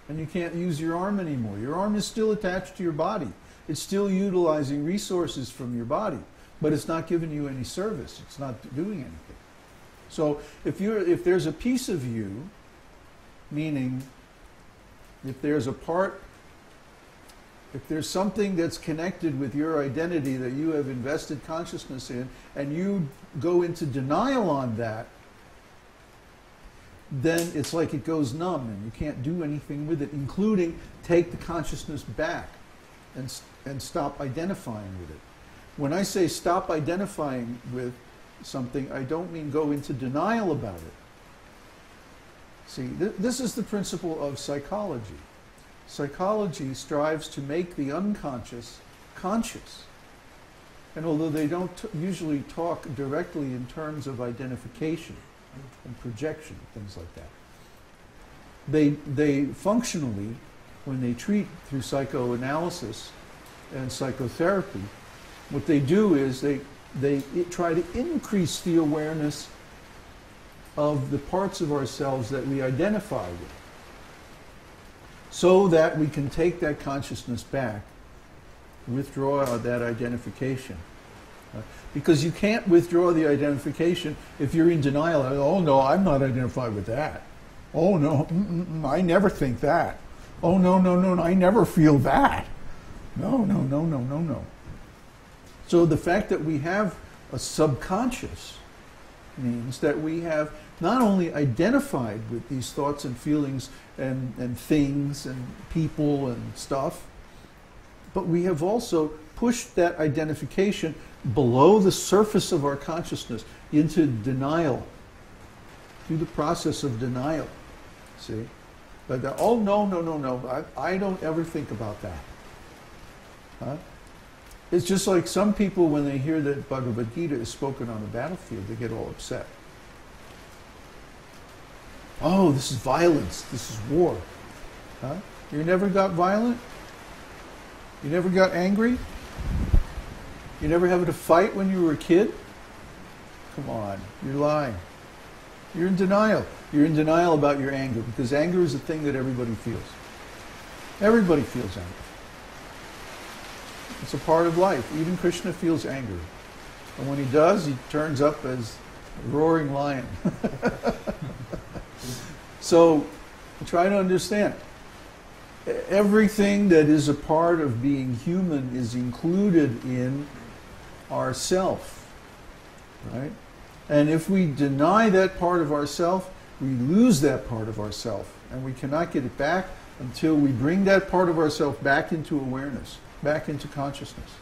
and you can't use your arm anymore. Your arm is still attached to your body. It's still utilizing resources from your body, but it's not giving you any service. It's not doing anything. So if there's a piece of you, meaning if there's something that's connected with your identity that you have invested consciousness in, and you go into denial on that, then it's like it goes numb and you can't do anything with it, including take the consciousness back and stop identifying with it. When I say stop identifying with something, I don't mean go into denial about it. See, this is the principle of psychology. Psychology strives to make the unconscious conscious. And although they don't usually talk directly in terms of identification and projection, things like that, they functionally, when they treat through psychoanalysis and psychotherapy, what they do is they try to increase the awareness of the parts of ourselves that we identify with, so that we can take that consciousness back, withdraw that identification. Because you can't withdraw the identification if you're in denial. Oh no, I'm not identified with that. Oh no, I never think that. Oh no, I never feel that. No. So the fact that we have a subconscious means that we have not only identified with these thoughts and feelings and things and people and stuff, but we have also pushed that identification below the surface of our consciousness into denial, through the process of denial. See? But oh no, I don't ever think about that. Huh? It's just like some people, when they hear that Bhagavad-gītā is spoken on the battlefield, they get all upset. Oh, this is violence, this is war. Huh? You never got violent? You never got angry? You never had a fight when you were a kid? Come on, you're lying. You're in denial. You're in denial about your anger, because anger is a thing that everybody feels. Everybody feels anger. It's a part of life. Even Krishna feels anger. And when he does, he turns up as a roaring lion. So, try to understand. Everything that is a part of being human is included in ourself. Right? And if we deny that part of ourself, we lose that part of ourself. And we cannot get it back until we bring that part of ourself back into awareness, back into consciousness.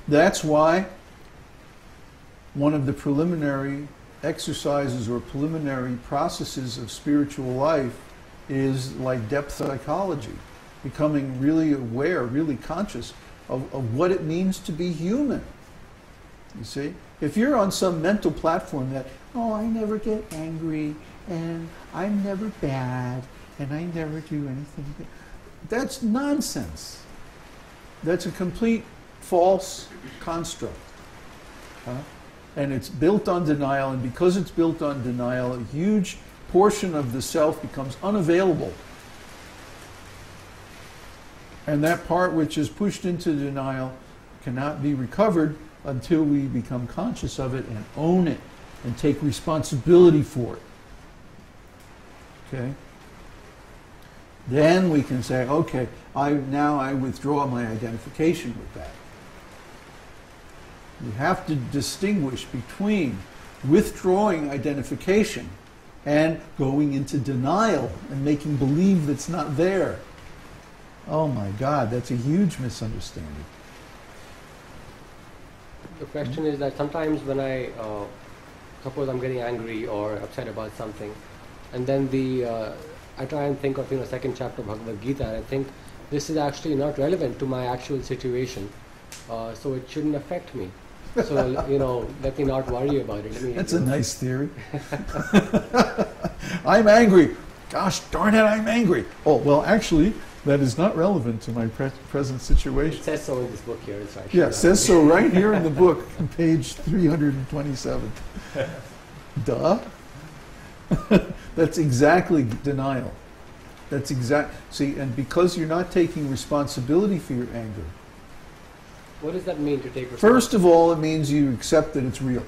That's why one of the preliminary exercises or preliminary processes of spiritual life is like depth psychology, becoming really aware, really conscious of what it means to be human. You see? If you're on some mental platform that, oh, I never get angry, and I'm never bad, and I never do anything, that's nonsense. That's a complete false construct. Huh? And it's built on denial, and because it's built on denial, a huge portion of the self becomes unavailable. And that part which is pushed into denial cannot be recovered until we become conscious of it and own it and take responsibility for it. Okay? Then we can say, okay, now I withdraw my identification with that. You have to distinguish between withdrawing identification and going into denial and making believe that's not there. Oh my God, that's a huge misunderstanding. The question is that sometimes when I, suppose I'm getting angry or upset about something, and then I try and think of second chapter of Bhagavad-gītā, and I think this is actually not relevant to my actual situation, so it shouldn't affect me. So let me not worry about it. That's a nice theory. I'm angry. Gosh darn it, I'm angry. Oh well, actually, that is not relevant to my present situation. It says so in this book here. It's actually yeah, it says so right here in the book, on page 327. Duh. That's exactly denial. That's exact. See, and because you're not taking responsibility for your anger. What does that mean to take responsibility? First of all, it means you accept that it's real.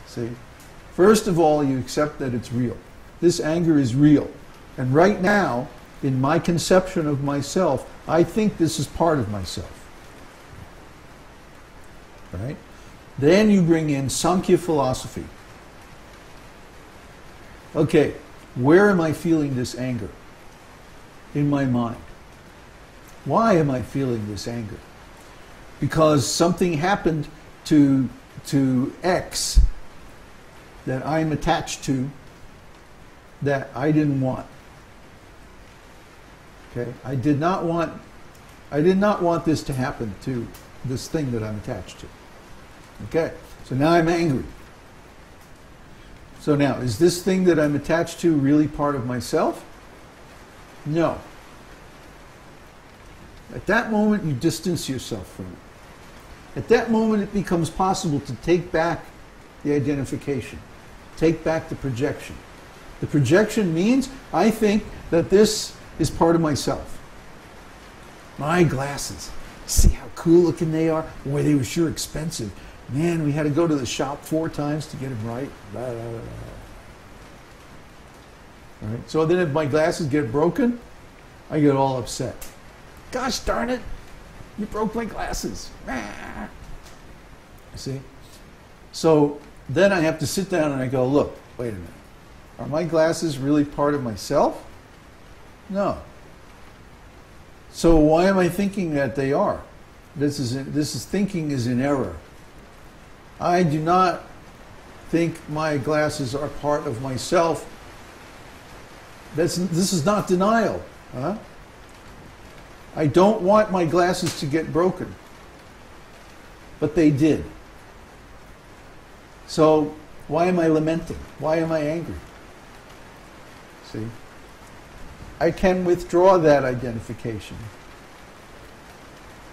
See? First of all, you accept that it's real. This anger is real. And right now, in my conception of myself, I think this is part of myself. Right? Then you bring in Sankhya philosophy. Okay, where am I feeling this anger? In my mind. Why am I feeling this anger? Because something happened to X that I'm attached to that I didn't want. Okay? I did not want this to happen to this thing that I'm attached to. Okay? So now I'm angry. So now, is this thing that I'm attached to really part of myself? No. At that moment, you distance yourself from it. At that moment, it becomes possible to take back the identification, take back the projection. The projection means I think that this is part of myself. My glasses. See how cool looking they are? Boy, they were sure expensive. Man, we had to go to the shop 4 times to get them right. Blah, blah, blah, blah. All right? So then if my glasses get broken, I get all upset. Gosh darn it, you broke my glasses. See? So then I have to sit down and I go, look, wait a minute. Are my glasses really part of myself? No. So why am I thinking that they are? Thinking is in error. I do not think my glasses are part of myself. This is not denial. Huh? I don't want my glasses to get broken. But they did. So why am I lamenting? Why am I angry? See? I can withdraw that identification.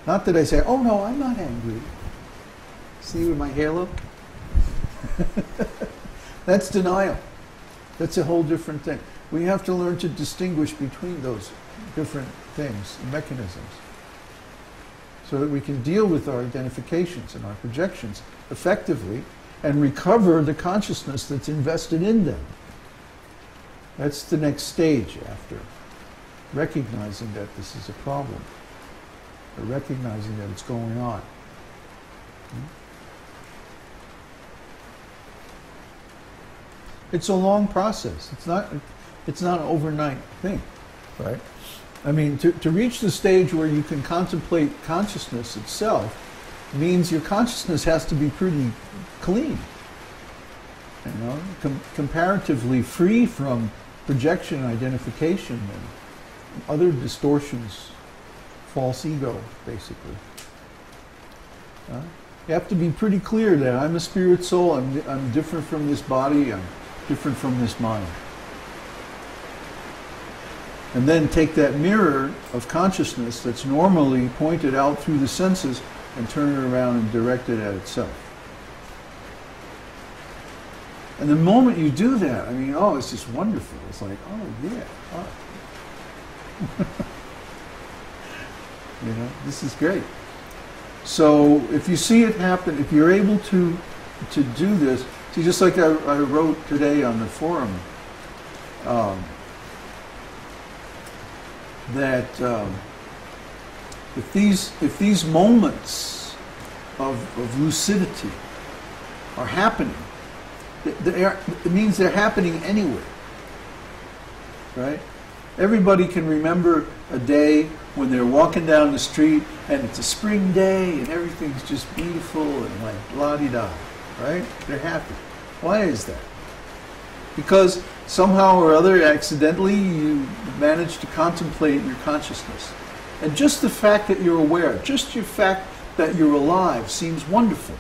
Not that I say, oh no, I'm not angry. See with my halo? That's denial. That's a whole different thing. We have to learn to distinguish between those different things, mechanisms, so that we can deal with our identifications and our projections effectively and recover the consciousness that's invested in them. That's the next stage after recognizing that this is a problem, or recognizing that it's going on. It's a long process. It's not an overnight thing, right? I mean, to reach the stage where you can contemplate consciousness itself means your consciousness has to be pretty clean, you know, comparatively free from projection and identification and other distortions, false ego, basically. You have to be pretty clear that I'm a spirit soul, I'm different from this body, I'm different from this mind. And then take that mirror of consciousness that's normally pointed out through the senses and turn it around and direct it at itself. And the moment you do that, I mean, oh, it's just wonderful. It's like, oh, yeah. Oh. You know, this is great. So if you see it happen, if you're able to do this, see, just like I wrote today on the forum, that if these moments of lucidity are happening, it means they're happening anywhere, right? Everybody can remember a day when they're walking down the street and it's a spring day and everything's just beautiful and like la-di-da, right? They're happy. Why is that? Because somehow or other, accidentally, you manage to contemplate your consciousness. And just the fact that you're aware, just your fact that you're alive seems wonderful.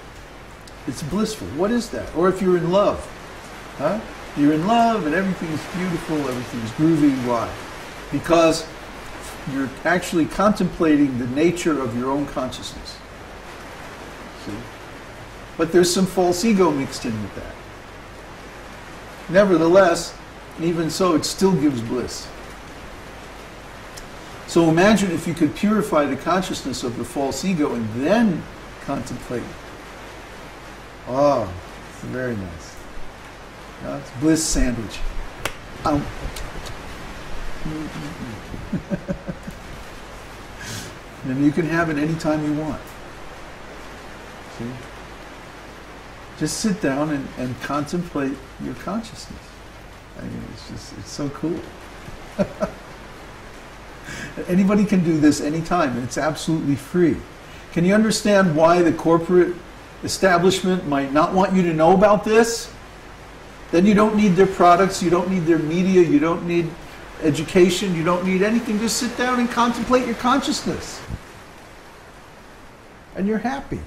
It's blissful. What is that? Or if you're in love, huh? You're in love and everything's beautiful, everything's groovy. Why? Because you're actually contemplating the nature of your own consciousness. See? But there's some false ego mixed in with that. Nevertheless, Even so, it still gives bliss. So imagine if you could purify the consciousness of the false ego and then contemplate. Oh, it's very nice. Yeah, it's bliss sandwich. And you can have it anytime you want. See? Just sit down and contemplate your consciousness. I mean, it's so cool. Anybody can do this anytime. It's absolutely free. Can you understand why the corporate establishment might not want you to know about this? Then you don't need their products, you don't need their media, you don't need education, you don't need anything. Just sit down and contemplate your consciousness. And you're happy.